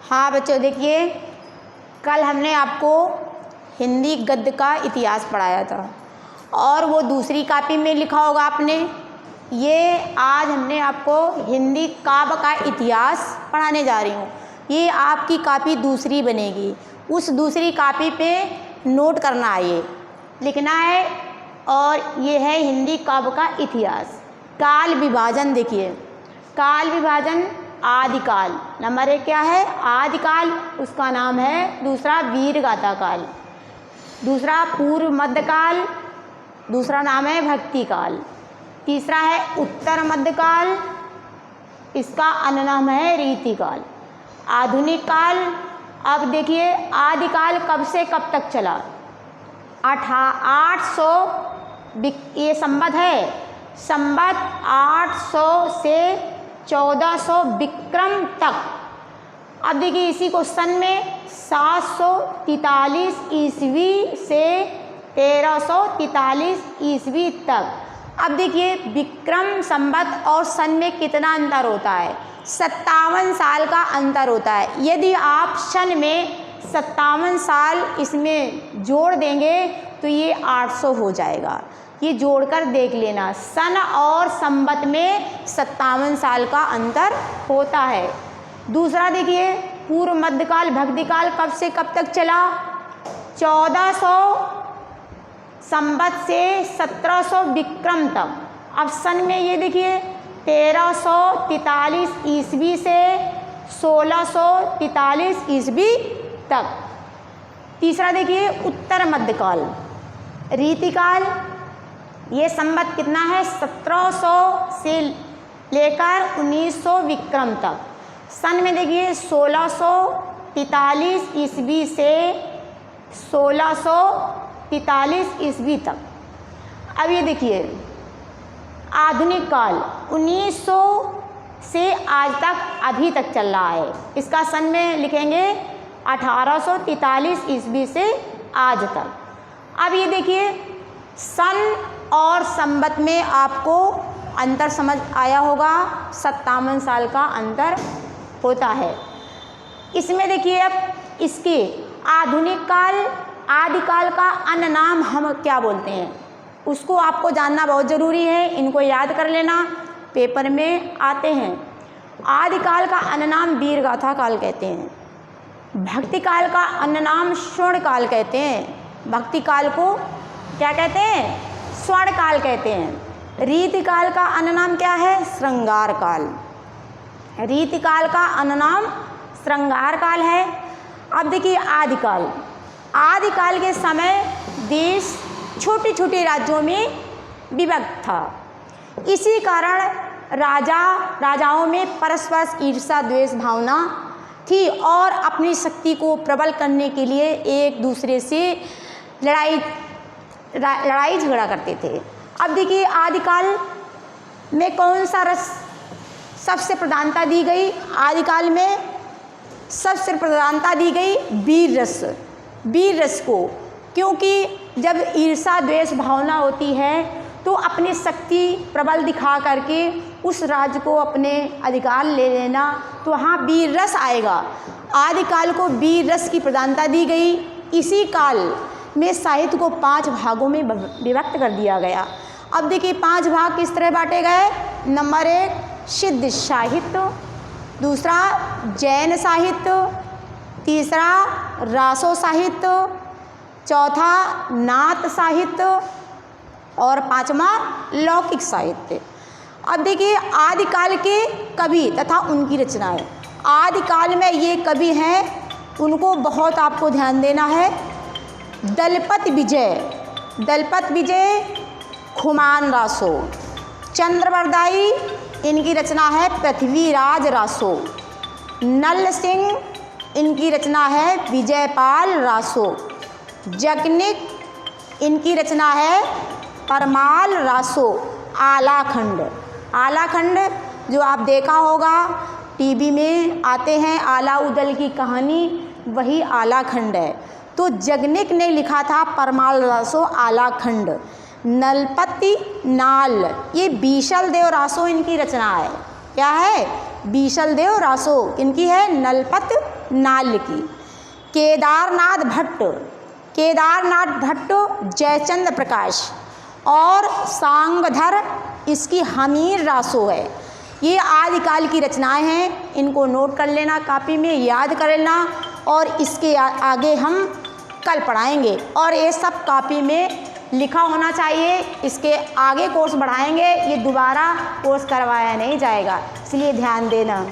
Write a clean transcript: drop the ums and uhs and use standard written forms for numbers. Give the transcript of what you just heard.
हाँ बच्चों, देखिए कल हमने आपको हिंदी गद्य का इतिहास पढ़ाया था और वो दूसरी कॉपी में लिखा होगा आपने। ये आज हमने आपको हिंदी काव्य का इतिहास पढ़ाने जा रही हूँ। ये आपकी कॉपी दूसरी बनेगी। उस दूसरी कॉपी पे नोट करना है, ये लिखना है। और ये है हिंदी काव्य का इतिहास। काल विभाजन, देखिए काल विभाजन आदिकाल, नंबर 1 क्या है? आदिकाल, उसका नाम है दूसरा वीरगाथा काल, दूसरा पूर्व मध्यकाल, दूसरा नाम है भक्ति काल, तीसरा है उत्तर मध्यकाल, इसका अन्य नाम है रीतिकाल। आधुनिक काल, अब देखिए आदिकाल कब से कब तक चला? 800 ये संवत है, संवत 800 से 1400 विक्रम तक। अब देखिए इसी को सन में 743 ईस्वी से 1343 ईस्वी तक। अब देखिए विक्रम संवत और सन में कितना अंतर होता है? 57 साल का अंतर होता है। यदि आप सन में 57 साल इसमें जोड़ देंगे तो ये 800 हो जाएगा। ये जोड़कर देख लेना, सन और संवत में 57 साल का अंतर होता है। दूसरा देखिए पूर्व मध्यकाल भक्तिकाल कब से कब तक चला? 1400 संवत से 1700 विक्रम तक। अब सन में ये देखिए 1343 ईस्वी से 1643 ईस्वी तक। तीसरा देखिए उत्तर मध्यकाल रीतिकाल, ये संवत कितना है? 1700 से लेकर 1900 विक्रम तक। सन में देखिए 1643 ईस्वी से 1643 ईस्वी तक। अब ये देखिए आधुनिक काल 1900 से आज तक अभी तक चल रहा है। इसका सन में लिखेंगे 1843 ईस्वी से आज तक। अब ये देखिए सन और संवत में आपको अंतर समझ आया होगा, 57 साल का अंतर होता है। इसमें देखिए अब इसके आधुनिक काल आदिकाल का अन्य नाम हम क्या बोलते हैं, उसको आपको जानना बहुत ज़रूरी है। इनको याद कर लेना, पेपर में आते हैं। आदिकाल का अन्य नाम वीरगाथा काल कहते हैं। भक्ति काल का अन्य नाम स्वर्ण काल कहते हैं। भक्ति काल को क्या कहते हैं? स्वर्ण काल कहते हैं। रीतिकाल का अन्य नाम क्या है? श्रृंगार काल। रीतिकाल का अन्य नाम श्रृंगार काल है। अब देखिए आदिकाल, आदिकाल के समय देश छोटे छोटे राज्यों में विभक्त था। इसी कारण राजाओं में परस्पर ईर्ष्या द्वेष भावना थी और अपनी शक्ति को प्रबल करने के लिए एक दूसरे से लड़ाई झगड़ा करते थे। अब देखिए आदिकाल में कौन सा रस सबसे प्रधानता दी गई? आदिकाल में सबसे प्रधानता दी गई वीर रस, वीर रस को। क्योंकि जब ईर्ष्या द्वेष भावना होती है तो अपनी शक्ति प्रबल दिखा करके उस राज्य को अपने अधिकार ले लेना, तो वहाँ वीर रस आएगा। आदिकाल को वीर रस की प्रधानता दी गई। इसी काल में साहित्य को 5 भागों में विभक्त कर दिया गया। अब देखिए 5 भाग किस तरह बांटे गए? नंबर 1 सिद्ध साहित्य, दूसरा जैन साहित्य, तीसरा रासो साहित्य, चौथा नाथ साहित्य और 5वां लौकिक साहित्य। अब देखिए आदिकाल के कवि तथा उनकी रचनाएं। आदिकाल में ये कवि हैं, उनको बहुत आपको ध्यान देना है। दलपत विजय खुमान रासो, चंद्रवरदाई इनकी रचना है पृथ्वीराज रासो, नल सिंह इनकी रचना है विजयपाल रासो, जगनिक इनकी रचना है परमाल रासो। आलाखंड जो आप देखा होगा टीवी में आते हैं, आला उदल की कहानी, वही आलाखंड है। तो जगनिक ने लिखा था परमाल रासो आलाखंड। नलपति नाल ये बीशल देव रासो इनकी रचना है। क्या है? बीसलदेव रासो। इनकी है? नलपत नाल्य की। केदारनाथ भट्ट जयचंद्र प्रकाश और सांगधर इसकी हमीर रासो है। ये आदिकाल की रचनाएं हैं, इनको नोट कर लेना, कापी में याद कर लेना और इसके आगे हम कल पढ़ाएंगे और ये सब कापी में लिखा होना चाहिए। इसके आगे कोर्स बढ़ाएंगे, ये दोबारा कोर्स करवाया नहीं जाएगा, इसलिए ध्यान देना।